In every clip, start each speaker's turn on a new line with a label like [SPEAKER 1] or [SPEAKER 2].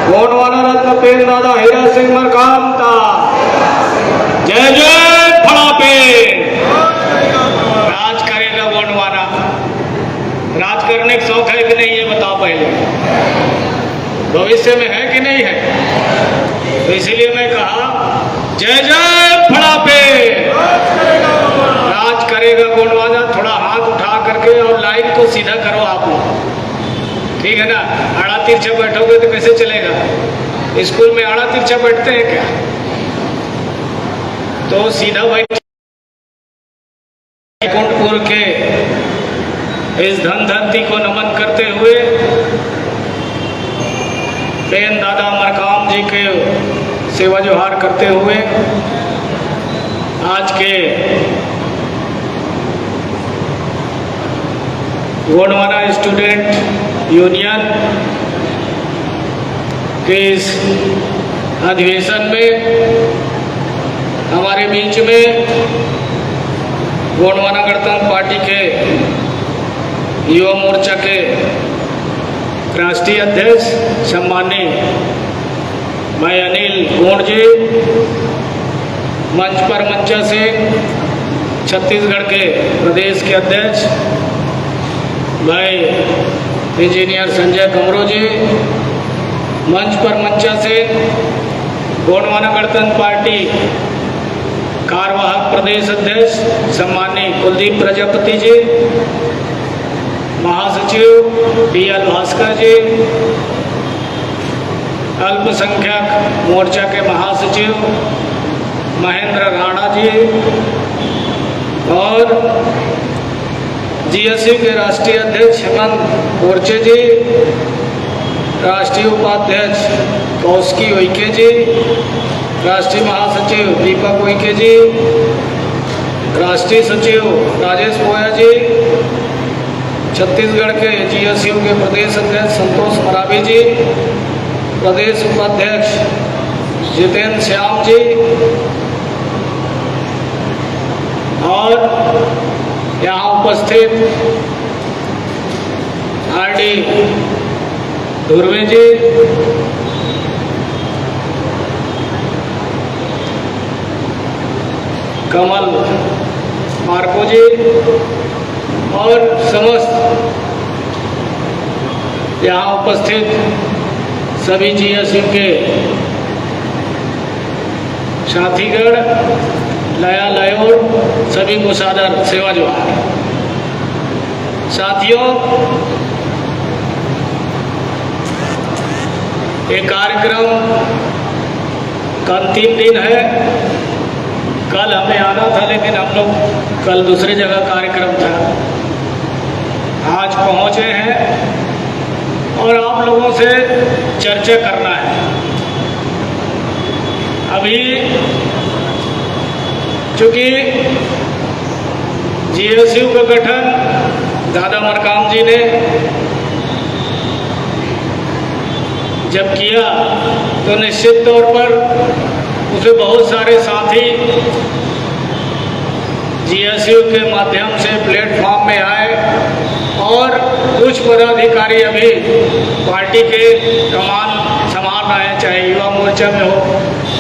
[SPEAKER 1] गोंडवाना रत्न pen दादा हीरा सिंह मरकाम का जय जय फड़ापे। राज करेगा गोंडवाना। राज करने का शौक है कि नहीं, ये बताओ पहले। भविष्य में है कि नहीं है? तो इसीलिए मैं कहा जय जय फड़ापे। राज करेगा गोंडवाना। थोड़ा हाथ उठा करके और लाइन को सीधा करो आप लोग, ठीक है ना। आड़ा तिरछा बैठोगे तो कैसे चलेगा? स्कूल में आड़ा तिरछा बैठते हैं क्या? तो सीधा बैठ। कुंडपुर के इस धन धरती को नमन करते हुए पेन दादा मरकाम जी के सेवा जोहार करते हुए आज के गोंडवाना स्टूडेंट यूनियन के इस अधिवेशन में हमारे बीच में गोंडवाना गणतंत्र पार्टी के युवा मोर्चा के राष्ट्रीय अध्यक्ष सम्माननीय भाई अनिल गोंड जी, मंच पर मंचा से छत्तीसगढ़ के प्रदेश के अध्यक्ष भाई इंजीनियर संजय कमरो जी, मंच पर मंचा से गोंडवाना गणतंत्र पार्टी कार्यवाहक प्रदेश अध्यक्ष सम्माननीय कुलदीप प्रजापति जी, महासचिव पीएल भास्कर जी, अल्पसंख्यक मोर्चा के महासचिव महेंद्र राणा जी और जीएसयू के राष्ट्रीय अध्यक्ष हेमंत कोरचे जी, राष्ट्रीय उपाध्यक्ष कौशिकी उइके जी, राष्ट्रीय महासचिव दीपक उइके जी, राष्ट्रीय सचिव राजेश पोया जी, छत्तीसगढ़ के जीएसयू के प्रदेश अध्यक्ष संतोष मरावी जी, प्रदेश उपाध्यक्ष जितेंद्र श्याम जी और यहाँ उपस्थित आरडी धुर्वे जी, कमल मार्को जी और समस्त यहाँ उपस्थित सभी जीएसयू के साथीगण, लया लयोर, सभी को सादर सेवा जोहार। साथियों, ये कार्यक्रम का अंतिम दिन है। कल हमें आना था लेकिन हम लोग कल दूसरे जगह कार्यक्रम था। आज पहुंचे हैं और आप लोगों से चर्चा करना है। अभी चूँकि जीएसयू का गठन दादा मरकाम जी ने जब किया तो निश्चित तौर पर उसे बहुत सारे साथी जीएसयू के माध्यम से प्लेटफॉर्म में आए और कुछ पदाधिकारी अभी पार्टी के कमान संभाल रहे हैं, चाहे युवा मोर्चा में हो,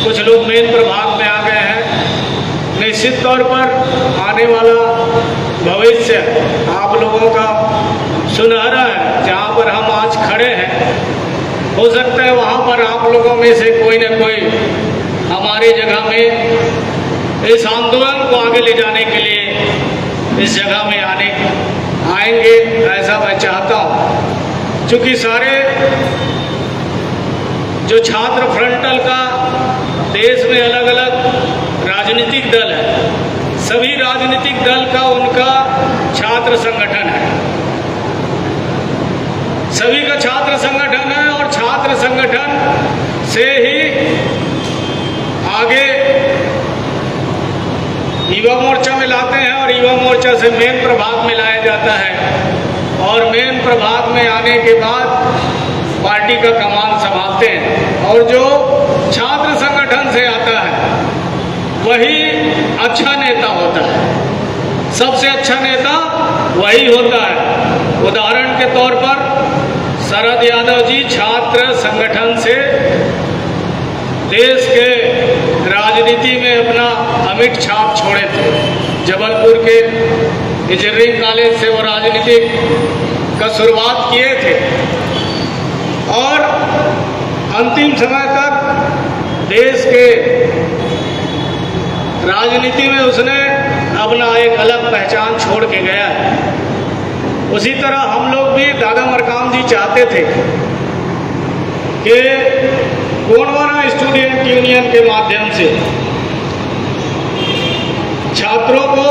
[SPEAKER 1] कुछ लोग मेन प्रभाग में आ गए हैं। निश्चित तौर पर आने वाला भविष्य आप लोगों का सुनहरा है। जहाँ पर हम आज खड़े हैं, हो सकता है वहाँ पर आप लोगों में से कोई न कोई हमारी जगह में इस आंदोलन को आगे ले जाने के लिए इस जगह में आएंगे, ऐसा मैं चाहता हूँ। क्योंकि सारे जो छात्र फ्रंटल का देश में अलग अलग राजनीतिक दल है, सभी राजनीतिक दल का उनका छात्र संगठन है, सभी का छात्र संगठन है और छात्र संगठन से ही आगे युवा मोर्चा में लाते हैं और युवा मोर्चा से मेन प्रभाग में लाया जाता है और मेन प्रभाग में आने के बाद पार्टी का कमान संभालते हैं। और जो छात्र संगठन से आता है वही अच्छा नेता होता है, सबसे अच्छा नेता वही होता है। उदाहरण के तौर पर शरद यादव जी छात्र संगठन से अमिट छाप छोड़े थे। जबलपुर के इंजीनियरिंग कॉलेज से वो राजनीतिक का शुरुआत किए थे और अंतिम समय तक देश के राजनीति में उसने अपना एक अलग पहचान छोड़ के गया है। उसी तरह हम लोग भी दादा मरकाम जी चाहते थे कि गोंडवाना स्टूडेंट यूनियन के माध्यम से छात्रों को,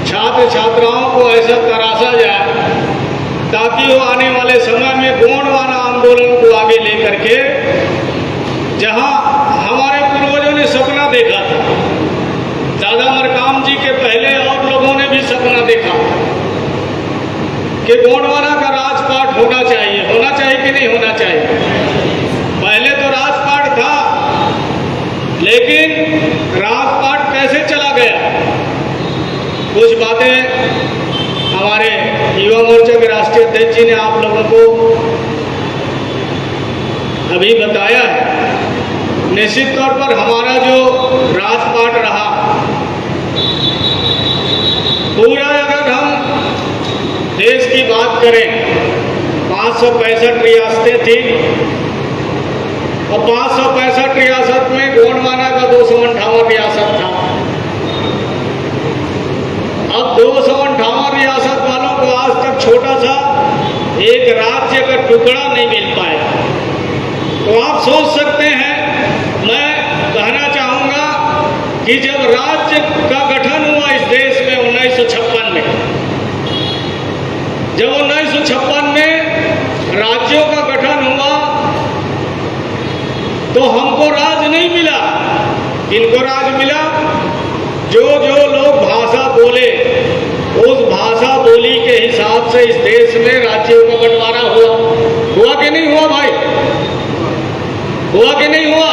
[SPEAKER 1] छात्र छात्राओं को ऐसा तराशा जाए ताकि वो आने वाले समय में गोंडवाना आंदोलन को आगे लेकर के, जहां हमारे पूर्वजों ने सपना देखा था, दादा मरकाम जी के पहले और लोगों ने भी सपना देखा कि गोंडवाना का राजपाट होना चाहिए कि नहीं होना चाहिए। पहले तो राजपाट था, लेकिन राजपाट कैसे चला गया, कुछ बातें हमारे युवा मोर्चा के राष्ट्रीय अध्यक्ष जी ने आप लोगों को अभी बताया है। निश्चित तौर पर हमारा जो राजपाट रहा, पूरा अगर हम देश की बात करें, 565 रियासतें थी और 565 रियासत में गोंडवाना का 258 रियासत था। अब 258 रियासत वालों को आज तक छोटा सा एक राज्य का टुकड़ा नहीं मिल पाया। तो आप सोच सकते हैं, मैं कहना चाहूंगा कि जब राज्य का गठन हुआ इस देश में 1956 में, जब 1956 में राज्यों का गठन हुआ तो हमको राज नहीं मिला। किनको राज मिला? जो जो लोग भाषा बोले, उस भाषा बोली के हिसाब से इस देश में राज्यों का बंटवारा हुआ कि नहीं हुआ भाई? हुआ कि नहीं हुआ?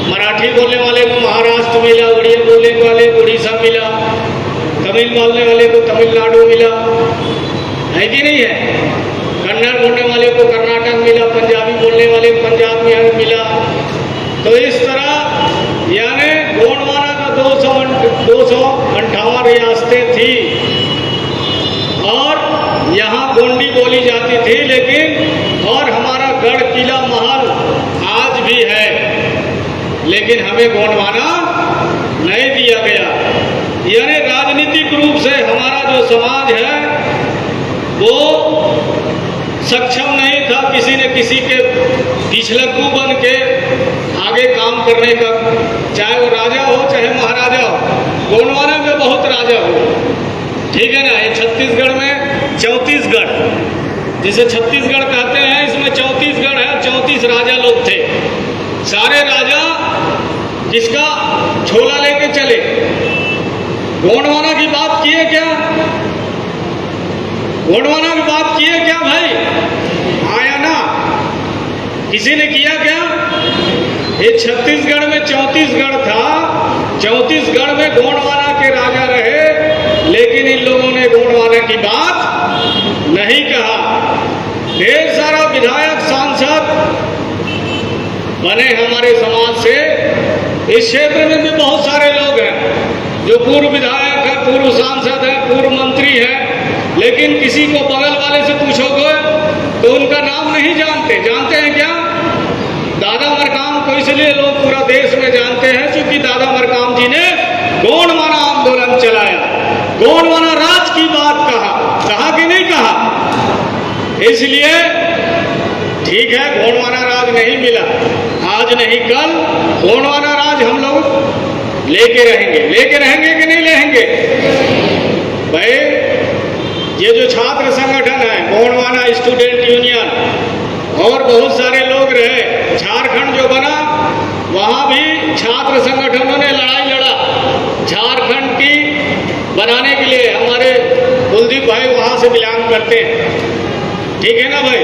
[SPEAKER 1] मराठी बोलने वाले को महाराष्ट्र मिला, उड़िया बोलने वाले को उड़ीसा मिला, तमिल बोलने वाले को तमिलनाडु मिला, है कि नहीं है? कन्नड़ बोलने वाले को कर्नाटक मिला, पंजाबी बोलने वाले को पंजाब में मिला। तो इस तरह यानी गोंडवाना का 258 रियासतें थी और यहाँ गोंडी बोली जाती थी, लेकिन और हमारा गढ़ किला महल आज भी है, लेकिन हमें गोंडवाना नहीं दिया गया। यानी राजनीतिक रूप से हमारा जो समाज है वो सक्षम नहीं था किसी न किसी के पिछलग्गू बन के आगे काम करने का, चाहे वो राजा हो चाहे महाराजा हो। गोंडवाना में बहुत राजा हो, ठीक है ना। ये छत्तीसगढ़ में 34 गढ़, जिसे छत्तीसगढ़ कहते हैं, इसमें 34 गढ़ है, 34 राजा लोग थे। सारे राजा किसका छोला लेके चले? गोंडवाना की बात किए क्या? गोंडवाना की बात किए क्या भाई? आया ना? किसी ने किया क्या? ये छत्तीसगढ़ में 34 गढ़ था, 34 गढ़ में गोंडवाना के राजा रहे, लेकिन इन लोगों ने गोंडवाना की बात नहीं कहा। ढेर सारा विधायक सांसद बने हमारे समाज से। इस क्षेत्र में भी बहुत सारे लोग हैं जो पूर्व विधायक है, पूर्व सांसद है, पूर्व मंत्री है, लेकिन किसी को बगल वाले से पूछोगे तो उनका नाम नहीं जानते। जानते हैं क्या? दादा मरकाम को इसलिए लोग पूरा देश में जानते हैं क्योंकि दादा मरकाम जी ने गोंडवाना आंदोलन चलाया, गोंडवाना राज की बात कहा कि नहीं कहा? इसलिए ठीक है, गोंडवाना राज नहीं मिला, आज नहीं कल गोंडवाना राज हम लोग लेके रहेंगे कि नहीं रहेंगे भाई? ये जो छात्र संगठन है गोंडवाना स्टूडेंट यूनियन और बहुत सारे लोग रहे, झारखंड जो बना वहां भी छात्र संगठनों ने लड़ाई लड़ा झारखंड की बनाने के लिए। हमारे कुलदीप भाई वहां से बिलोंग करते हैं, ठीक है ना भाई?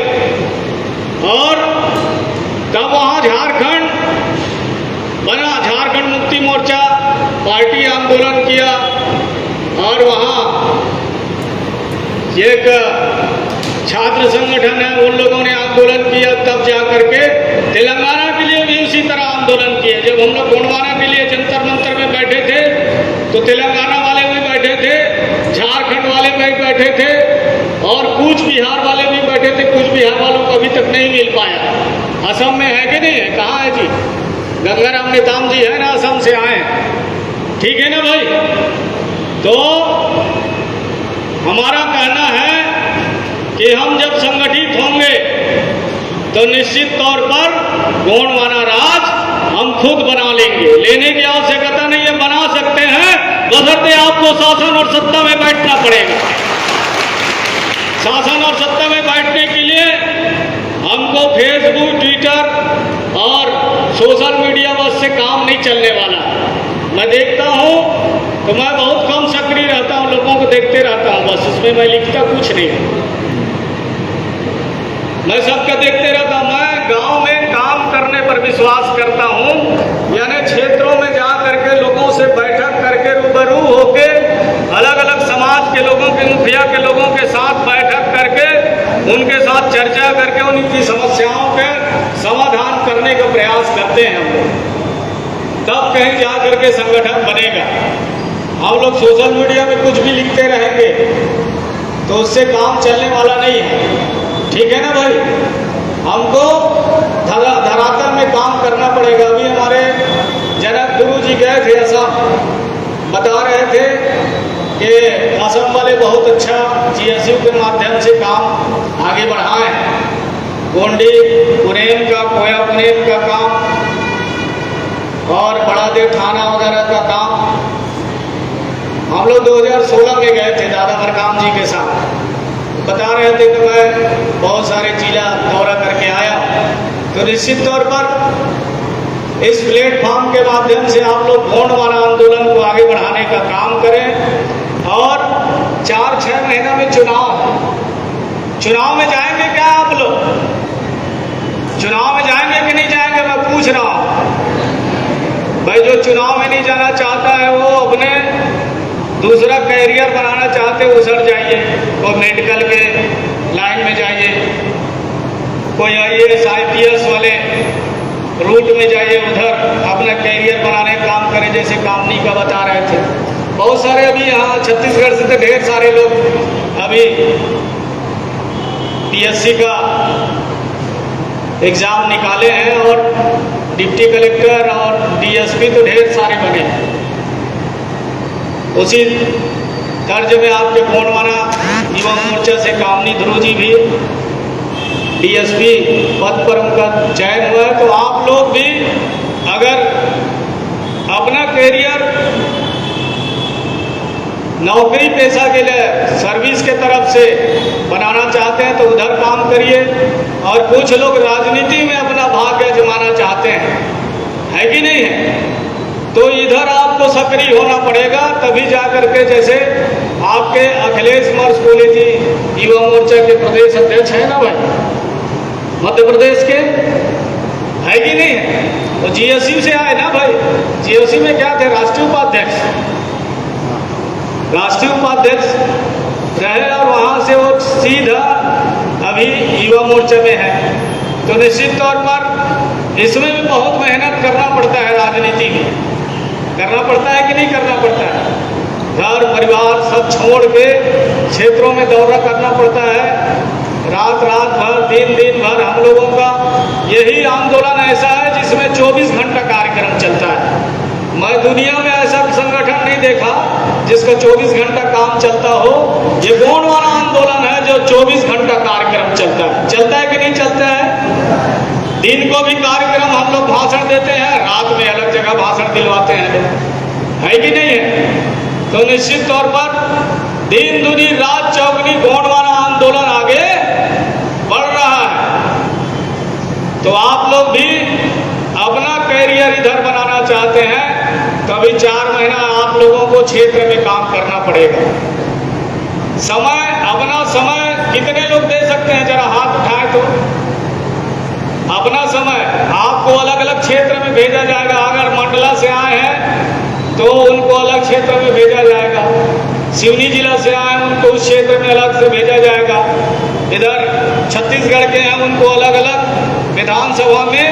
[SPEAKER 1] और तब वहां झारखंड बना, झारखंड मुक्ति मोर्चा पार्टी आंदोलन किया और वहां एक छात्र संगठन है, उन लोगों ने आंदोलन किया। तब जाकर के तेलंगाना के लिए भी उसी तरह आंदोलन किए। जब हम लोग गोंडवाना के लिए जंतर तो तेलंगाना वाले भी बैठे थे, झारखंड वाले भी बैठे थे और कूच बिहार वाले भी बैठे थे। कूच बिहार वालों को अभी तक नहीं मिल पाया। असम में है कि नहीं है? कहाँ है जी? गंगाराम नेताम जी है ना, असम से आए। ठीक है ना भाई? तो हमारा कहना है कि हम जब संगठित होंगे तो निश्चित तौर पर गोंडवाना राज हम खुद बना लेंगे। लेने की आवश्यकता नहीं है, बना सकते हैं, बशर्ते आपको शासन और सत्ता में बैठना पड़ेगा। शासन और सत्ता में बैठने के लिए हमको फेसबुक, ट्विटर और सोशल मीडिया बस से काम नहीं चलने वाला। मैं देखता हूँ तो मैं बहुत कम सक्रिय रहता हूँ, लोगों को देखते रहता हूँ, बस उसमें मैं लिखता कुछ नहीं। मैं सबका देखते रहता हूँ। मैं गांव में काम करने पर विश्वास करता हूँ, यानी क्षेत्रों में जा करके लोगों से बैठक करके रूबरू होके अलग अलग समाज के लोगों के, मुखिया के लोगों के साथ बैठक करके उनके साथ चर्चा करके उनकी समस्याओं के समाधान करने का प्रयास करते हैं हम लोग। तब कहीं जा करके संगठन बनेगा। हम लोग सोशल मीडिया में कुछ भी लिखते रहेंगे तो उससे काम चलने वाला नहीं है। ठीक है ना भाई? हमको धरातल में काम करना पड़ेगा। अभी हमारे जनक गुरु जी गए थे असम, बता रहे थे कि असम वाले बहुत अच्छा GSU के माध्यम से काम आगे बढ़ाए। गोंडी पुनेम का, कोया पुनेम का काम और बड़ादेव थाना वगैरह का काम हम लोग 2016 में गए थे दादा बरकाम जी के साथ। बता रहे थे कि मैं बहुत सारे जिला दौरा करके आया। तो निश्चित तौर पर इस प्लेटफॉर्म के माध्यम से आप लोग गोंडवाना आंदोलन को आगे बढ़ाने का काम करें। और 4-6 महीना में चुनाव में जाएंगे क्या आप लोग? चुनाव में जाएंगे कि नहीं जाएंगे? मैं पूछ रहा हूँ भाई। जो चुनाव में नहीं जाना चाहता है वो अपने दूसरा कैरियर बनाना चाहते हो, उधर जाइए। कोई मेडिकल के लाइन में जाइए, कोई IAS IPS वाले रूट में जाइए, उधर अपना कैरियर बनाने का काम करें, जैसे कामनी का बता रहे थे। बहुत सारे अभी यहाँ छत्तीसगढ़ से तो ढेर सारे लोग अभी PSC का एग्जाम निकाले हैं और डिप्टी कलेक्टर और DSP तो ढेर सारे बने हैं। उसी तर्ज में आपके गोंडवाना युवा मोर्चा से कामनी ध्रुव जी भी DSP पद पर उनका चयन हुआ है। तो आप लोग भी अगर अपना कैरियर नौकरी पेशा के लिए सर्विस के तरफ से बनाना चाहते हैं तो उधर काम करिए। और कुछ लोग राजनीति में अपना भाग्य आजमाना चाहते हैं, है कि नहीं है? तो इधर आपको सक्रिय होना पड़ेगा, तभी जा करके, जैसे आपके अखिलेश मर्स कोहली जी युवा मोर्चा के प्रदेश अध्यक्ष है ना भाई, मध्य प्रदेश के, है कि नहीं है? तो GSU से आए ना भाई। GSU में क्या थे? राष्ट्रीय उपाध्यक्ष रहे और वहां से वो सीधा अभी युवा मोर्चा में है। तो निश्चित तौर पर इसमें भी बहुत मेहनत करना पड़ता है, राजनीति में करना पड़ता है कि नहीं करना पड़ता है? घर परिवार सब छोड़ के क्षेत्रों में दौरा करना पड़ता है। रात भर, दिन भर हम लोगों का यही आंदोलन ऐसा है जिसमें 24 घंटा कार्यक्रम चलता है। मैं दुनिया में ऐसा संगठन नहीं देखा जिसका 24 घंटा काम चलता हो। ये गोंडवाना आंदोलन है जो 24 घंटा कार्यक्रम चलता है कि नहीं चलता है? दिन को भी कार्यक्रम हम लोग भाषण देते हैं, रात में अलग जगह भाषण दिलवाते हैं, है कि नहीं है? तो निश्चित तौर पर दिन दुनी रात चौगनी गोंडवाना आंदोलन आगे बढ़ रहा है। तो आप लोग भी अपना कैरियर इधर बनाना चाहते हैं तो अभी 4 महीना आप लोगों को क्षेत्र में काम करना पड़ेगा। अपना समय कितने लोग दे सकते हैं? जरा हाथ उठाए तो। अपना समय आपको अलग अलग क्षेत्र में भेजा जाएगा। अगर मंडला से आए हैं तो उनको अलग क्षेत्र में भेजा जाएगा। सिवनी जिला से आए हैं उनको उस क्षेत्र में अलग से भेजा जाएगा। इधर छत्तीसगढ़ के हैं उनको अलग अलग विधानसभा में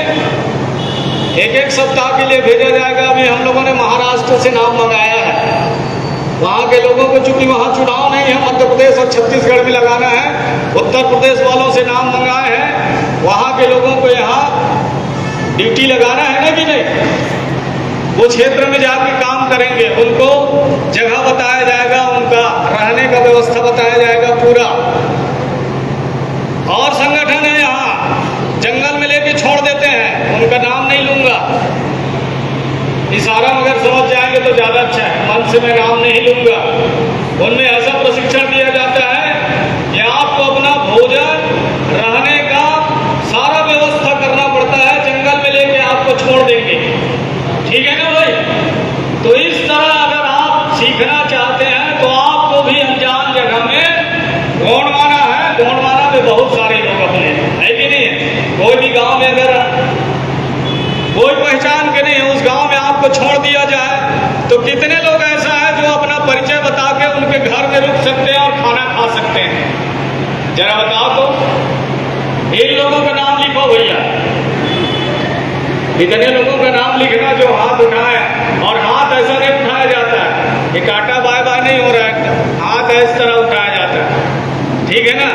[SPEAKER 1] एक सप्ताह के लिए भेजा जाएगा। अभी हम लोगों ने महाराष्ट्र से नाम मंगाया है। वहाँ के लोगों को, चूंकि वहाँ चुनाव नहीं है, मध्य प्रदेश और छत्तीसगढ़ में लगाना है, उत्तर प्रदेश वालों से नाम मंगाए हैं, वहाँ के लोगों को यहाँ ड्यूटी लगाना है ना कि नहीं। वो क्षेत्र में जाके काम करेंगे, उनको जगह बताया जाएगा, उनका रहने का व्यवस्था बताया जाएगा पूरा। और संगठन है यहाँ जंगल में लेके छोड़ देते हैं, उनका नाम नहीं लूंगा, इशारा मगर समझ जाएंगे तो ज्यादा अच्छा है, मन से मैं नाम नहीं लूंगा। उनमें ऐसा प्रशिक्षण दिया जाता है कि आपको अपना भोजन, रहने का सारा व्यवस्था करना पड़ता है, जंगल में लेके आपको छोड़ देंगे, ठीक है ना भाई। तो इस तरह अगर आप सीखना चाहते हैं तो आपको भी अनजान जगह में गोंडवाना है, गोंडवाना में बहुत सारे लोग अपने है कि नहीं है। कोई भी गांव में अगर कोई पहचान के नहीं है, उस गांव में आपको छोड़ दिया जाए तो कितने लोग ऐसा है जो अपना परिचय बता के उनके घर में रुक सकते हैं और खाना खा सकते हैं, जरा बताओ तो। इन लोगों का नाम लिखो भैया, इतने लोगों का नाम लिखना जो हाथ उठाए, और हाथ ऐसा नहीं उठाया जाता है, ये टाटा बाय बाय नहीं हो रहा है, हाथ इस तरह उठाया जाता है, ठीक है ना।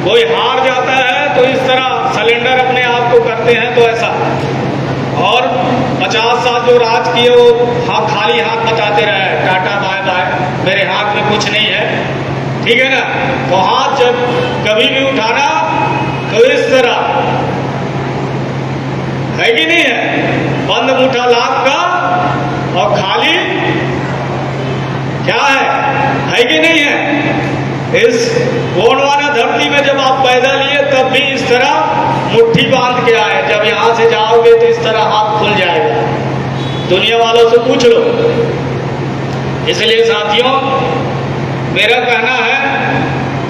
[SPEAKER 1] कोई हार जाता है तो इस तरह सिलेंडर अपने आप को करते हैं तो ऐसा, और 50 साल जो राज किए वो हाथ खाली हाथ बताते रहे, टाटा बाय बाय, मेरे हाथ में कुछ नहीं है, ठीक है ना। तो हाथ जब कभी भी उठाना तो इस तरह, है कि नहीं है, बंद मुठा लाभ का और खाली क्या है कि नहीं है। इस गोंडवाना धरती में जब आप पैदा लिए तब भी इस तरह मुट्ठी बांध के आए, जब यहां से जाओगे तो इस तरह हाथ खुल जाएगा, दुनिया वालों से पूछ लो। इसलिए साथियों, मेरा कहना है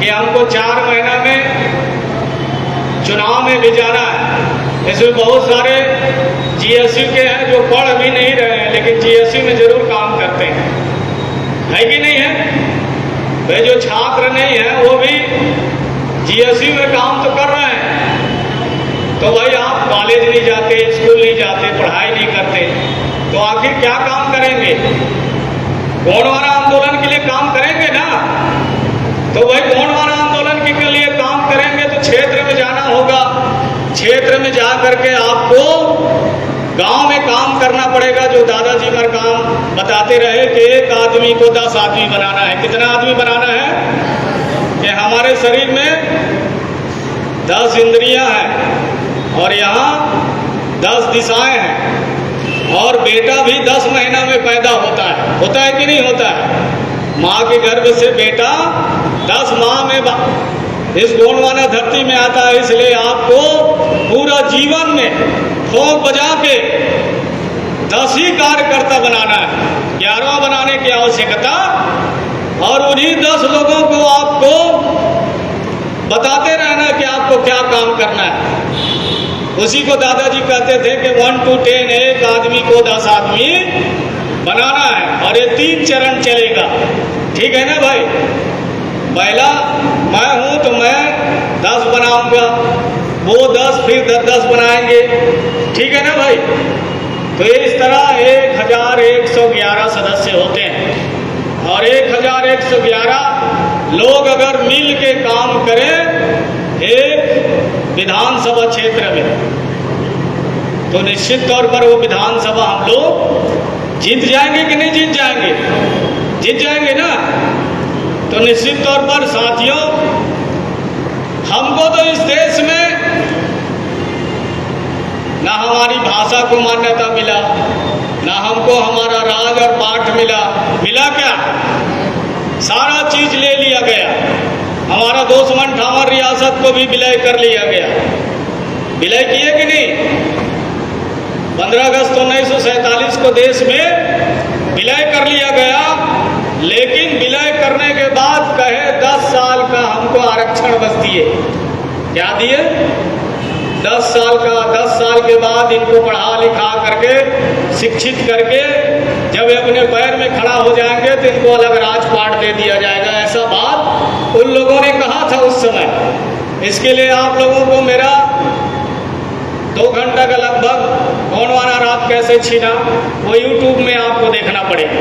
[SPEAKER 1] कि हमको 4 महीना में चुनाव में भी जाना है। इसमें बहुत सारे जीएसयू के हैं जो पढ़ भी नहीं रहे हैं, लेकिन जीएसयू में जरूर काम करते हैं, है कि नहीं है। वे जो छात्र नहीं है वो भी जीएसयू में काम तो कर रहे हैं। तो भाई आप कॉलेज नहीं जाते, स्कूल नहीं जाते, पढ़ाई नहीं करते, तो आखिर क्या काम करेंगे। गोंडवाना आंदोलन के लिए काम करेंगे ना, तो भाई गोंडवाना आंदोलन के लिए काम करेंगे तो क्षेत्र में जाना होगा, क्षेत्र में जा करके आपको गांव में काम करना पड़ेगा। जो दादाजी मरकाम बताते रहे कि 1 आदमी को 10 आदमी बनाना है। कितना आदमी बनाना है कि हमारे शरीर में 10 इंद्रियां हैं और यहाँ 10 दिशाएं हैं, और बेटा भी 10 महीना में पैदा होता है कि नहीं होता है। माँ के गर्भ से बेटा 10 माह में इस गोंडवाना धरती में आता है। इसलिए आपको पूरा जीवन में ठोक बजा के 10 ही कार्यकर्ता बनाना है, 11वां बनाने की आवश्यकता, और उन्हीं 10 लोगों को आपको बताते रहना कि आपको क्या काम करना है। उसी को दादाजी कहते थे कि 1 to 10, 1 आदमी को 10 आदमी बनाना है, और ये 3 चरण चलेगा, ठीक है ना भाई। पहला मैं हूं तो मैं 10 बनाऊंगा, वो 10 फिर 10 बनाएंगे, ठीक है ना भाई। तो इस तरह 1111 सदस्य होते हैं, और 1111 लोग अगर मिल के काम करें एक विधानसभा क्षेत्र में, तो निश्चित तौर पर वो विधानसभा हम लोग जीत जाएंगे कि नहीं जीत जाएंगे। जीत जाएंगे ना। तो निश्चित तौर पर साथियों, हमको तो इस देश में ना हमारी भाषा को मान्यता मिला, ना हमको हमारा राज और पाठ मिला क्या, सारा चीज ले लिया गया। हमारा 258 रियासत को भी विलय कर लिया गया। विलय किए कि नहीं। 15 अगस्त 1947 को देश में विलय कर लिया गया, लेकिन विलय करने के बाद कहे 10 साल का हमको आरक्षण बस दिए। क्या दिए? 10 साल का। 10 साल के बाद इनको पढ़ा लिखा करके, शिक्षित करके जब अपने पैर में खड़ा हो जाएंगे तो इनको अलग राजपाट दे दिया जाएगा। ऐसा बात उन लोगों ने कहा था उस समय। इसके लिए आप लोगों को मेरा 2 घंटा का लगभग गोंडवाना रात कैसे छीना वो YouTube में आपको देखना पड़ेगा।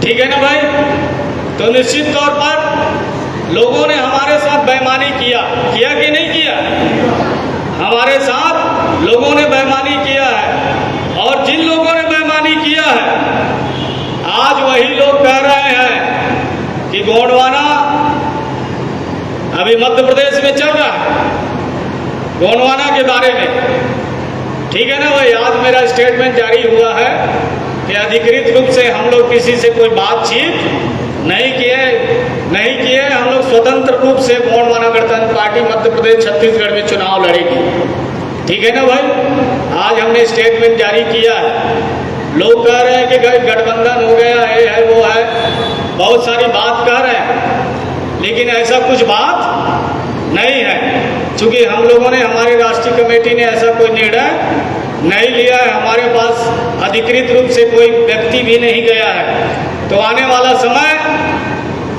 [SPEAKER 1] ठीक है ना भाई। तो निश्चित तौर पर लोगों ने हमारे साथ बेईमानी किया कि नहीं किया? हमारे साथ लोगों ने बेईमानी किया है, और जिन लोगों ने बेईमानी किया है आज वही लोग कह रहे हैं कि गोंडवाना अभी मध्य प्रदेश में चल रहा है गोंडवाना के बारे में, ठीक है ना भाई। आज मेरा स्टेटमेंट जारी हुआ है कि अधिकृत रूप से हम लोग किसी से कोई बातचीत नहीं किए। हम लोग स्वतंत्र रूप से गोंडवाना गणतंत्र पार्टी मध्य प्रदेश छत्तीसगढ़ में चुनाव लड़ेगी, ठीक है ना भाई। आज हमने स्टेटमेंट जारी किया है। लोग कह रहे हैं कि गठबंधन हो गया, ये है वो है, बहुत सारी बात कह रहे हैं, लेकिन ऐसा कुछ बात नहीं है। क्योंकि हम लोगों ने, हमारी राष्ट्रीय कमेटी ने ऐसा कोई निर्णय नहीं लिया है। हमारे पास अधिकृत रूप से कोई व्यक्ति भी नहीं गया है। तो आने वाला समय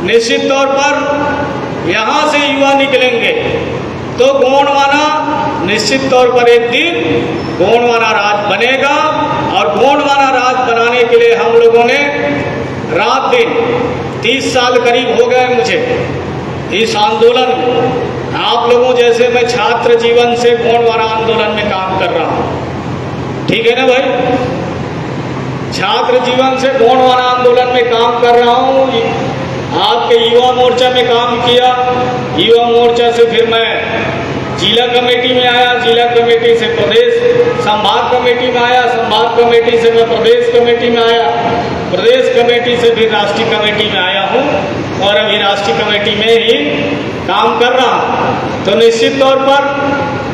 [SPEAKER 1] निश्चित तौर पर यहाँ से युवा निकलेंगे तो गोंडवाना निश्चित तौर पर एक दिन गोंडवाना राज बनेगा। और गोंडवाना राज बनाने के लिए हम लोगों ने रात दिन 30 साल करीब हो गए मुझे इस आंदोलन में। आप लोगों जैसे मैं छात्र जीवन से गोंडवाना आंदोलन में काम कर रहा हूँ, ठीक है ना भाई। छात्र जीवन से गोंडवाना आंदोलन में काम कर रहा हूँ। आपके युवा मोर्चा में काम किया, युवा मोर्चा से फिर मैं जिला कमेटी में आया, जिला कमेटी से प्रदेश संभाग कमेटी में आया, संभाग कमेटी से मैं प्रदेश कमेटी में आया, प्रदेश कमेटी से फिर राष्ट्रीय कमेटी में आया हूँ और अभी राष्ट्रीय कमेटी में ही काम कर रहा हूँ। तो निश्चित तौर पर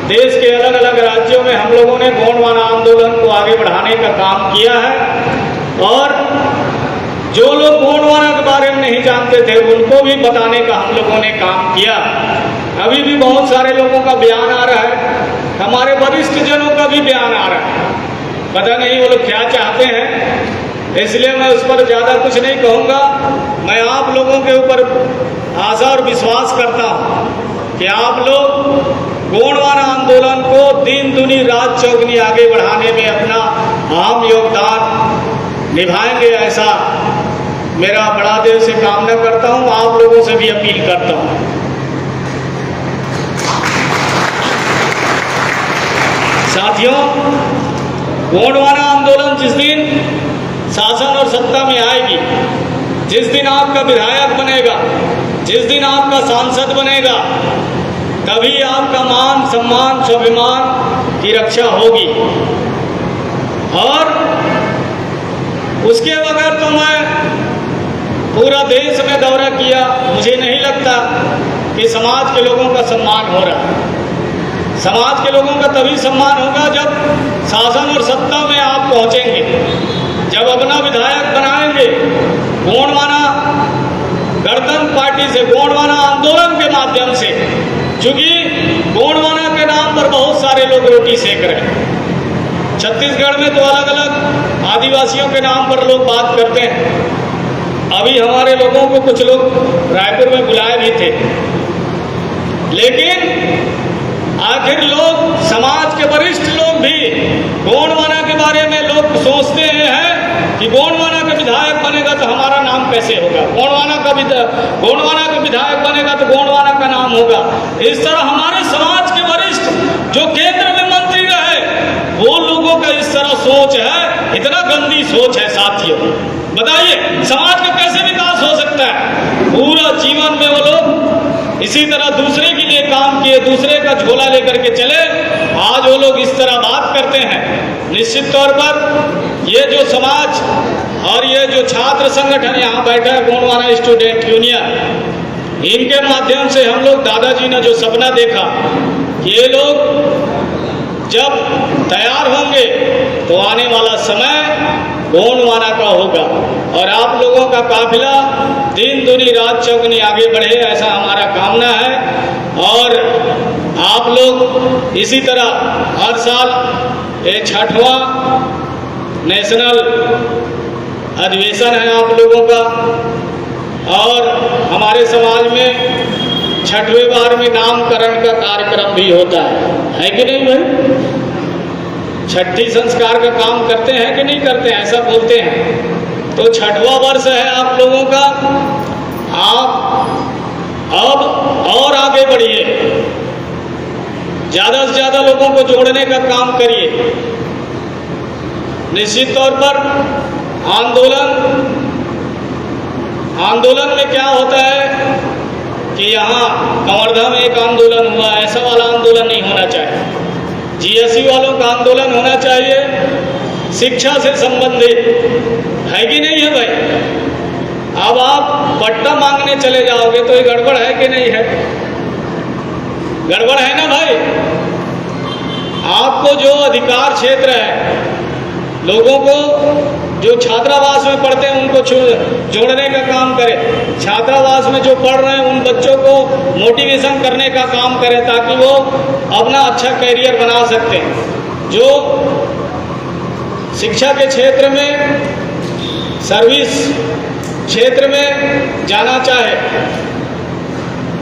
[SPEAKER 1] देश के अलग अलग राज्यों में हम लोगों ने गोंडवाना आंदोलन को आगे बढ़ाने का काम किया है। और जो लोग गोंडवाना के बारे में नहीं जानते थे उनको भी बताने का हम लोगों ने काम किया। अभी भी बहुत सारे लोगों का बयान आ रहा है, हमारे वरिष्ठ जनों का भी बयान आ रहा है, पता नहीं वो लोग क्या चाहते हैं, इसलिए मैं उस पर ज़्यादा कुछ नहीं कहूँगा। मैं आप लोगों के ऊपर आशा और विश्वास करता हूँ कि आप लोग गोंडवाना आंदोलन को दिन दुनी रात चौगुनी आगे बढ़ाने में अपना अहम योगदान निभाएंगे, ऐसा मेरा बड़ा दिल से कामना करता हूँ। आप लोगों से भी अपील करता हूँ। साथियों, गोंडवाना आंदोलन जिस दिन शासन और सत्ता में आएगी, जिस दिन आपका विधायक बनेगा, जिस दिन आपका सांसद बनेगा, तभी आपका मान सम्मान स्वाभिमान की रक्षा होगी। और उसके बगैर तो मैं पूरा देश में दौरा किया, मुझे नहीं लगता कि समाज के लोगों का सम्मान हो रहा है। समाज के लोगों का तभी सम्मान होगा जब शासन और सत्ता में आप पहुंचेंगे, जब अपना विधायक बनाएंगे गोंडवाना गणतंत्र पार्टी से, गोंडवाना आंदोलन के माध्यम से। क्योंकि गोंडवाना के नाम पर बहुत सारे लोग रोटी सेक रहे हैं। छत्तीसगढ़ में तो अलग अलग आदिवासियों के नाम पर लोग बात करते हैं। अभी हमारे लोगों को कुछ लोग रायपुर में बुलाए भी थे, लेकिन आखिर लोग, समाज के वरिष्ठ लोग भी गोंडवाना के बारे में लोग सोचते हैं कि गोंडवाना का विधायक बनेगा तो हमारा नाम कैसे होगा, गोंडवाना का विधायक बनेगा तो गोंडवाना का नाम होगा। इस तरह हमारे समाज के वरिष्ठ जो केंद्र में मंत्री रहे, वो लोगों का इस तरह सोच है, इतना गंदी सोच है। साथियों, बताइए समाज का कैसे विकास हो सकता है? पूरा जीवन में वो लोग इसी तरह दूसरे के लिए काम किए, दूसरे का झोला लेकर के चले, आज वो लोग इस तरह बात करते हैं। निश्चित तौर पर ये जो समाज और ये जो छात्र संगठन यहाँ बैठा है, गोंडवाना स्टूडेंट यूनियन, इनके माध्यम से हम लोग, दादाजी ने जो सपना देखा कि ये लोग जब तैयार होंगे तो आने वाला समय गोंडवाना का होगा और आप लोगों का काफिला दिन दुनी रात चौगुनी आगे बढ़े, ऐसा हमारा कामना है। और आप लोग इसी तरह हर साल ये 6वां नेशनल अधिवेशन है आप लोगों का, और हमारे समाज में 6वें बार में नामकरण का कार्यक्रम भी होता है कि नहीं भाई? छठी संस्कार का काम करते हैं कि नहीं करते हैं, ऐसा बोलते हैं। तो 6वां वर्ष है आप लोगों का। आप अब और आगे बढ़िए, ज़्यादा से ज़्यादा लोगों को जोड़ने का काम करिए। निश्चित तौर पर आंदोलन में क्या होता है कि यहाँ कवर्धा में एक आंदोलन हुआ, ऐसा वाला आंदोलन नहीं होना चाहिए। जीएसयू वालों का आंदोलन होना चाहिए शिक्षा से संबंधित, है कि नहीं है भाई? अब आप पट्टा मांगने चले जाओगे तो ये गड़बड़ है कि नहीं है? गड़बड़ है ना भाई? आपको जो अधिकार क्षेत्र है, लोगों को जो छात्रावास में पढ़ते हैं उनको जोड़ने का काम करें। छात्रावास में जो पढ़ रहे हैं उन बच्चों को मोटिवेशन करने का काम करें ताकि वो अपना अच्छा कैरियर बना सकते हैं। जो शिक्षा के क्षेत्र में, सर्विस क्षेत्र में जाना चाहे,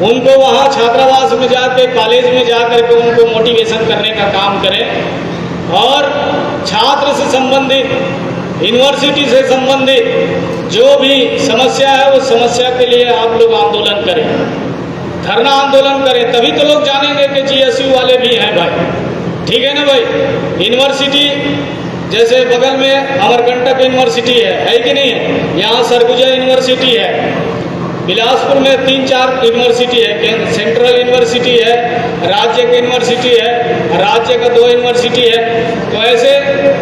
[SPEAKER 1] उनको वहाँ छात्रावास में जाके, कॉलेज में जाकर के उनको मोटिवेशन करने का काम करें। और छात्र से संबंधित, यूनिवर्सिटी से संबंधित जो भी समस्या है उस समस्या के लिए आप लोग आंदोलन करें, धरना आंदोलन करें, तभी तो लोग जानेंगे कि जीएसयू वाले भी हैं भाई। ठीक है ना भाई? यूनिवर्सिटी जैसे बगल में अमरकंटक यूनिवर्सिटी है कि नहीं है? यहाँ सरगुजा यूनिवर्सिटी है, बिलासपुर में 3-4 यूनिवर्सिटी है, सेंट्रल यूनिवर्सिटी है, राज्य की यूनिवर्सिटी है, राज्य का 2 यूनिवर्सिटी है। तो ऐसे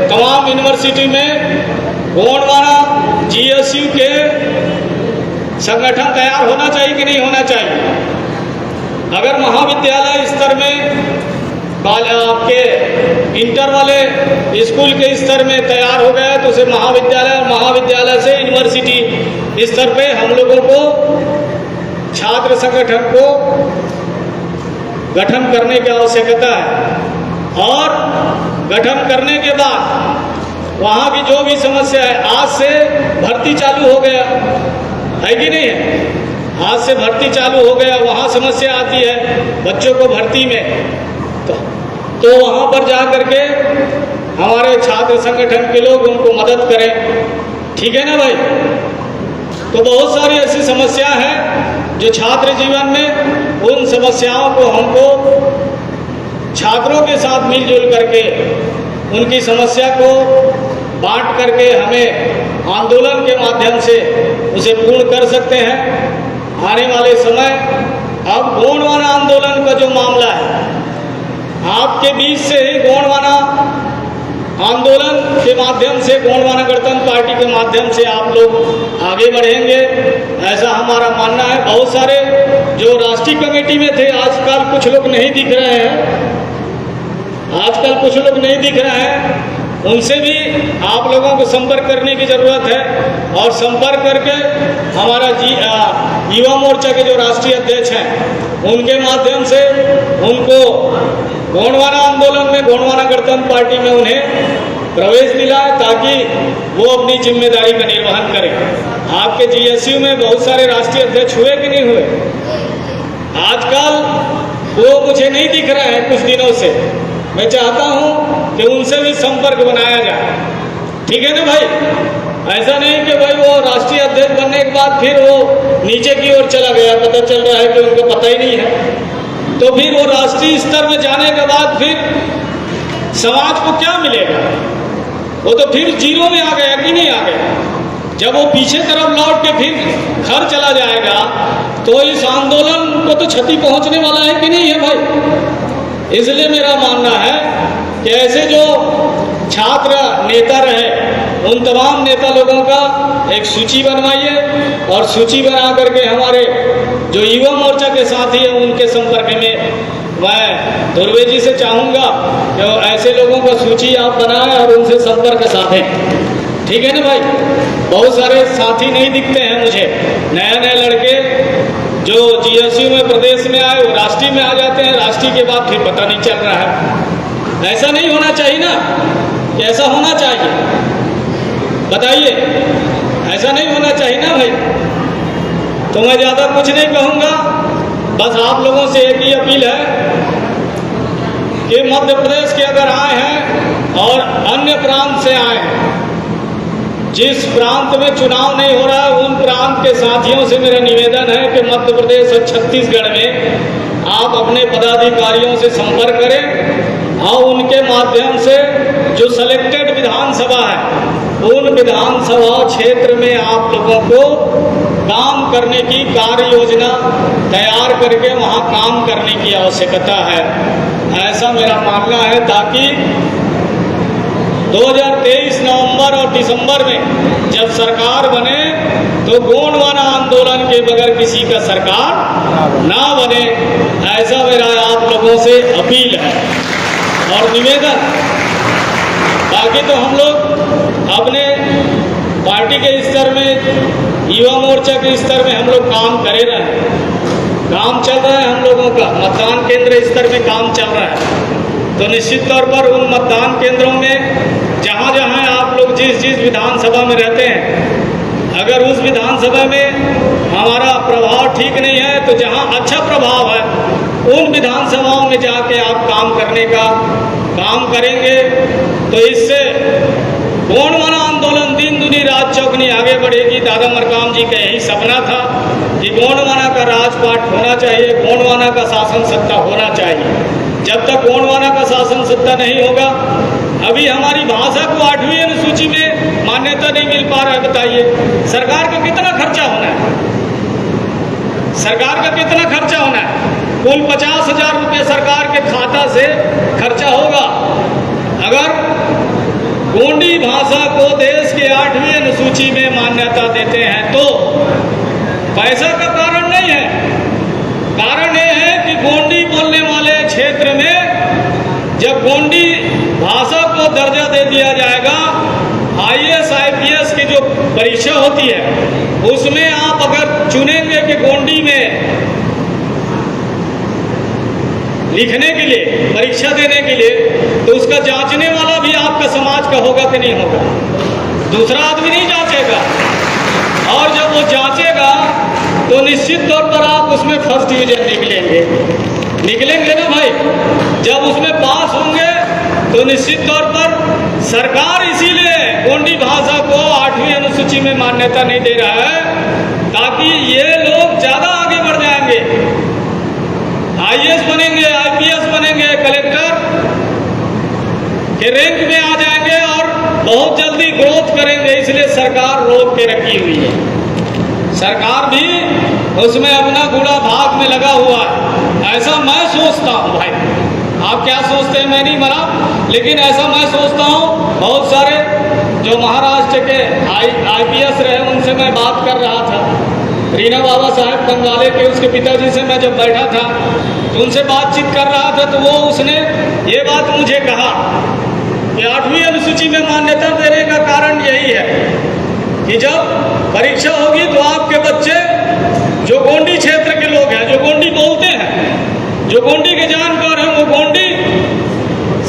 [SPEAKER 1] तमाम यूनिवर्सिटी में गोंडवाना जीएसयू के संगठन तैयार होना चाहिए कि नहीं होना चाहिए? अगर महाविद्यालय स्तर में, आपके इंटर वाले स्कूल के स्तर में तैयार हो गया तो उसे महाविद्यालय, और महाविद्यालय से यूनिवर्सिटी स्तर पे हम लोगों को छात्र संगठन को गठन करने की आवश्यकता है। और गठन करने के बाद वहाँ की जो भी समस्या है, आज से भर्ती चालू हो गया है कि नहीं है? आज से भर्ती चालू हो गया, वहाँ समस्या आती है बच्चों को भर्ती में, तो वहाँ पर जा कर के हमारे छात्र संगठन के लोग उनको मदद करें। ठीक है ना भाई? तो बहुत सारी ऐसी समस्या है जो छात्र जीवन में, उन समस्याओं को हमको छात्रों के साथ मिलजुल करके उनकी समस्या को बांट करके हमें आंदोलन के माध्यम से उसे पूर्ण कर सकते हैं। आने वाले समय, अब गोंडवाना आंदोलन का जो मामला है, आपके बीच से ही गोंडवाना आंदोलन के माध्यम से, गोंडवाना गणतंत्र पार्टी के माध्यम से आप लोग आगे बढ़ेंगे, ऐसा हमारा मानना है। बहुत सारे जो राष्ट्रीय कमेटी में थे, आजकल कुछ लोग नहीं दिख रहे हैं, आजकल कुछ लोग नहीं दिख रहे हैं, उनसे भी आप लोगों को संपर्क करने की ज़रूरत है। और संपर्क करके हमारा युवा मोर्चा के जो राष्ट्रीय अध्यक्ष हैं उनके माध्यम से उनको गोंडवाना आंदोलन में, गोंडवाना गणतंत्र पार्टी में उन्हें प्रवेश दिलाए ताकि वो अपनी जिम्मेदारी का निर्वहन करें। आपके जीएसयू में बहुत सारे राष्ट्रीय अध्यक्ष हुए कि नहीं हुए? आजकल वो मुझे नहीं दिख रहे हैं कुछ दिनों से। मैं चाहता हूं कि उनसे भी संपर्क बनाया जाए। ठीक है ना भाई? ऐसा नहीं कि भाई वो राष्ट्रीय अध्यक्ष बनने के बाद फिर वो नीचे की ओर चला गया, पता चल रहा है कि उनको पता ही नहीं है। तो फिर वो राष्ट्रीय स्तर में जाने के बाद फिर समाज को क्या मिलेगा? वो तो फिर जीरो में आ गया कि नहीं आ गया? जब वो पीछे तरफ लौट के फिर घर चला जाएगा तो इस आंदोलन को तो क्षति पहुंचने वाला है कि नहीं है भाई? इसलिए मेरा मानना है कि ऐसे जो छात्र नेता रहे, उन तमाम नेता लोगों का एक सूची बनवाइए और सूची बना करके हमारे जो युवा मोर्चा के साथी हैं उनके संपर्क में मैं ध्रुवे जी से चाहूँगा कि ऐसे लोगों का सूची आप बनाएं और उनसे संपर्क साधें। ठीक है ना भाई? बहुत सारे साथी नहीं दिखते हैं मुझे, नए नए लड़के जो जीएसयू में प्रदेश में आए वो राष्ट्रीय में आ जाते हैं, राष्ट्रीय के बाद फिर पता नहीं चल रहा है। ऐसा नहीं होना चाहिए ना, कि ऐसा होना चाहिए? बताइए, ऐसा नहीं होना चाहिए ना भाई? तो मैं ज़्यादा कुछ नहीं कहूँगा, बस आप लोगों से एक ही अपील है कि मध्य प्रदेश के अगर आए हैं और अन्य प्रांत से आए हैं जिस प्रांत में चुनाव नहीं हो रहा है उन प्रांत के साथियों से मेरा निवेदन है कि मध्य प्रदेश और छत्तीसगढ़ में आप अपने पदाधिकारियों से संपर्क करें और उनके माध्यम से जो सिलेक्टेड विधानसभा है उन विधानसभा क्षेत्र में आप लोगों को काम करने की कार्य योजना तैयार करके वहाँ काम करने की आवश्यकता है, ऐसा मेरा मानना है, ताकि 2023 नवंबर और दिसंबर में जब सरकार बने तो गोंडवाना आंदोलन के बगैर किसी का सरकार ना बने, ऐसा मेरा आप लोगों से अपील है और निवेदन। बाकी तो हम लोग अपने पार्टी के स्तर में, युवा मोर्चा के स्तर में हम लोग काम करे रहे हैं, काम चल रहा है हम लोगों का, मतदान केंद्र स्तर में काम चल रहा है। तो निश्चित तौर पर उन मतदान केंद्रों में जहाँ जहाँ आप लोग जिस जिस विधानसभा में रहते हैं, अगर उस विधानसभा में हमारा प्रभाव ठीक नहीं है तो जहाँ अच्छा प्रभाव है उन विधानसभाओं में जाके आप काम करने का काम करेंगे तो इससे गोंडवाना आंदोलन दिन दुनी रात चौगनी आगे बढ़ेगी। दादा मरकाम जी का यही सपना था कि गोंडवाना का राजपाट होना चाहिए, गोंडवाना का शासन सत्ता होना चाहिए। जब तक गोंडवाना का शासन सत्ता नहीं होगा, अभी हमारी भाषा को 8वीं अनुसूची में मान्यता नहीं मिल पा रहा है, बताइए सरकार का कितना खर्चा होना है, सरकार का कितना खर्चा होना है? कुल 50,000 रुपये सरकार के खाता से खर्चा होगा। अगर गोंडी भाषा को देश के 8वीं अनुसूची में मान्यता देते हैं तो पैसा का कारण नहीं है, कारण यह है कि गोंडी बोलने वाले क्षेत्र में जब गोंडी भाषा को दर्जा दे दिया जाएगा, IAS IPS की जो परीक्षा होती है उसमें आप अगर चुनेंगे कि गोंडी में लिखने के लिए, परीक्षा देने के लिए, तो उसका जांचने वाला भी आपका समाज का होगा कि नहीं होगा? दूसरा आदमी नहीं जांचेगा, और जब वो जांचेगा तो निश्चित तौर पर आप उसमें फर्स्ट डिवीजन निकलेंगे ना भाई। जब उसमें पास होंगे तो निश्चित तौर पर सरकार इसीलिए गोंडी भाषा को 8वीं अनुसूची में मान्यता नहीं दे रहा है ताकि ये लोग ज्यादा आगे बढ़ जाएंगे, IAS बनेंगे, IPS बनेंगे, कलेक्टर के रैंक में आ जाएंगे और बहुत जल्दी ग्रोथ करेंगे। इसलिए सरकार रोक के रखी हुई है, सरकार भी उसमें अपना गुड़ा भाग में लगा हुआ है, ऐसा मैं सोचता हूँ। भाई आप क्या सोचते हैं मैं नहीं मना, लेकिन ऐसा मैं सोचता हूँ। बहुत सारे जो महाराष्ट्र के IPS रहे उनसे मैं बात कर रहा था, रीना बाबा साहेब बंगाले के उसके पिताजी से मैं जब बैठा था तो उनसे बातचीत कर रहा था तो वो उसने ये बात मुझे कहा कि 8वीं अनुसूची में मान्यता देने का कारण यही है कि जब परीक्षा होगी तो आपके बच्चे जो गोंडी क्षेत्र के लोग हैं, जो गोंडी बोलते हैं, जो गोंडी के जानकार हैं, वो गोंडी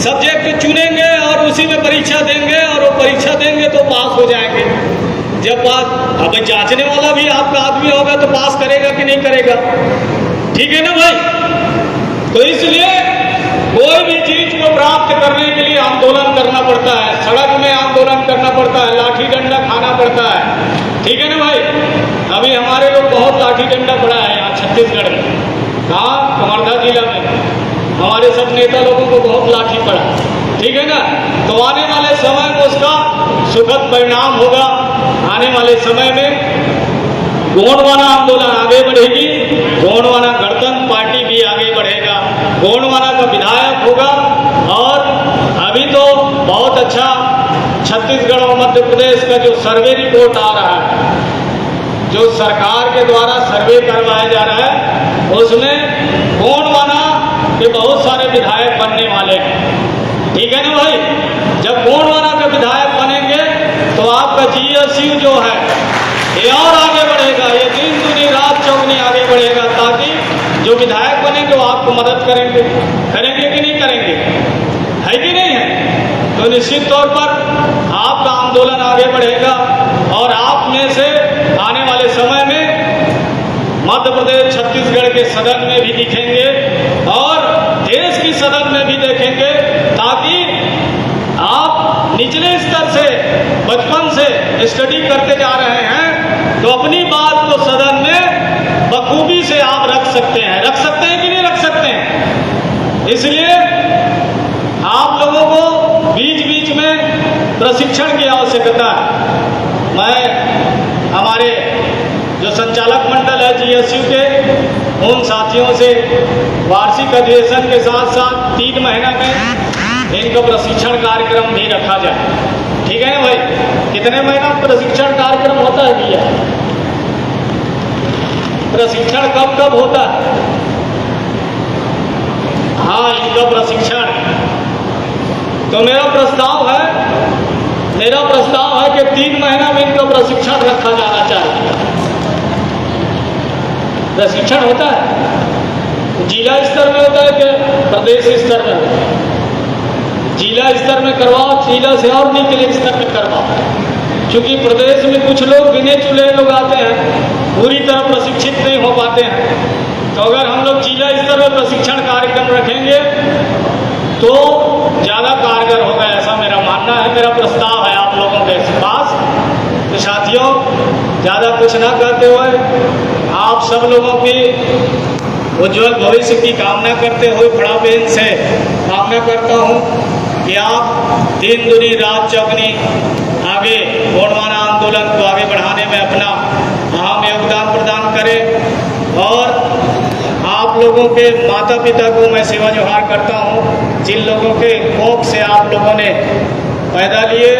[SPEAKER 1] सब्जेक्ट चुनेंगे और उसी में परीक्षा देंगे और वो परीक्षा देंगे तो पास हो जाएंगे। जब पास अब जांचने वाला भी आपका आदमी होगा तो पास करेगा कि नहीं करेगा? ठीक है ना भाई? तो इसलिए कोई भी चीज को प्राप्त करने के लिए आंदोलन करना पड़ता है, सड़क में आंदोलन करना पड़ता है, लाठी डंडा खाना पड़ता है। ठीक है ना भाई? अभी हमारे लोग बहुत लाठी डंडा पड़ा है यहाँ छत्तीसगढ़ में, कहाँ? कवर्धा जिला में हमारे सब नेता लोगों को बहुत लाठी पड़ा। ठीक है ना? तो आने वाले समय में उसका सुखद परिणाम होगा। आने वाले समय में गोंडवाना आंदोलन आगे बढ़ेगी, गोंडवाना गणतंत्र पार्टी भी आगे बढ़ेगा, गोंडवाना का विधायक होगा। और अभी तो बहुत अच्छा छत्तीसगढ़ और मध्य प्रदेश का जो सर्वे रिपोर्ट आ रहा है, जो सरकार के द्वारा सर्वे करवाया जा रहा है, उसमें गोंडवाना के बहुत सारे विधायक बनने वाले हैं। ठीक है ना भाई? जब गोंडवाना के विधायक बनेंगे तो आपका GSU जो है ये और आगे बढ़ेगा, ये दिन दुनी रात चौगनी आगे बढ़ेगा, ताकि जो विधायक बनेंगे वो आपको मदद करेंगे। करेंगे कि नहीं करेंगे? है कि नहीं है? तो निश्चित तौर पर आपका आंदोलन आगे बढ़ेगा और आप में से आने वाले समय में मध्य प्रदेश छत्तीसगढ़ के सदन में भी दिखेंगे और देश की सदन में भी देखेंगे, ताकि आप निचले स्तर से बचपन से स्टडी करते जा रहे हैं तो अपनी बात को सदन में बखूबी से आप रख सकते हैं कि नहीं रख सकते हैं। इसलिए आप लोगों को बीच बीच में प्रशिक्षण की आवश्यकता है। मैं हमारे जो संचालक मंडल है जीएसयू के उन साथियों से वार्षिक अधिवेशन के साथ साथ 3 महीना में इनका प्रशिक्षण कार्यक्रम भी रखा जाए। ठीक है भाई, कितने महीना प्रशिक्षण कार्यक्रम होता है भैया? प्रशिक्षण कब कब होता है? हाँ, इनका प्रशिक्षण। तो मेरा प्रस्ताव है कि 3 महीना में इनका प्रशिक्षण रखा जाना चाहिए। प्रशिक्षण होता है जिला स्तर में होता है कि प्रदेश स्तर में होता है? जिला स्तर में करवाओ, जिला से और निचले स्तर में करवाओ, क्योंकि प्रदेश में कुछ लोग गिने चुने लोग आते हैं, पूरी तरह प्रशिक्षित नहीं हो पाते हैं। तो अगर हम लोग जिला स्तर में प्रशिक्षण कार्यक्रम रखेंगे तो ज़्यादा कारगर होगा, ऐसा मेरा मानना है, मेरा प्रस्ताव है आप लोगों के पास। तो साथियों, ज़्यादा कुछ ना करते हुए आप सब लोगों की उज्जवल भविष्य की कामना करते हुए बड़ाबेन से कामना करता हूँ कि आप दिन दुनी रात चौगनी आगे गोंडवाना आंदोलन को आगे बढ़ाने में अपना अहम योगदान प्रदान करें। और आप लोगों के माता पिता को मैं सेवा जोहार करता हूँ, जिन लोगों के कोख से आप लोगों ने पैदा लिए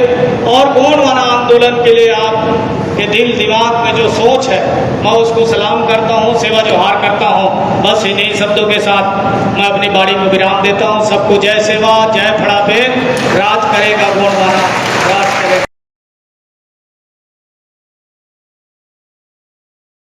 [SPEAKER 1] और गोंडवाना आंदोलन के लिए आपके दिल दिमाग में जो सोच है मैं उसको सलाम करता हूँ, सेवा जोहार करता हूँ। बस इन्हीं शब्दों के साथ मैं अपनी बाड़ी को विराम देता हूँ। सबको जय सेवा, जय फड़ाबेन। राज करेगा गोंडवाना, राज करेगा।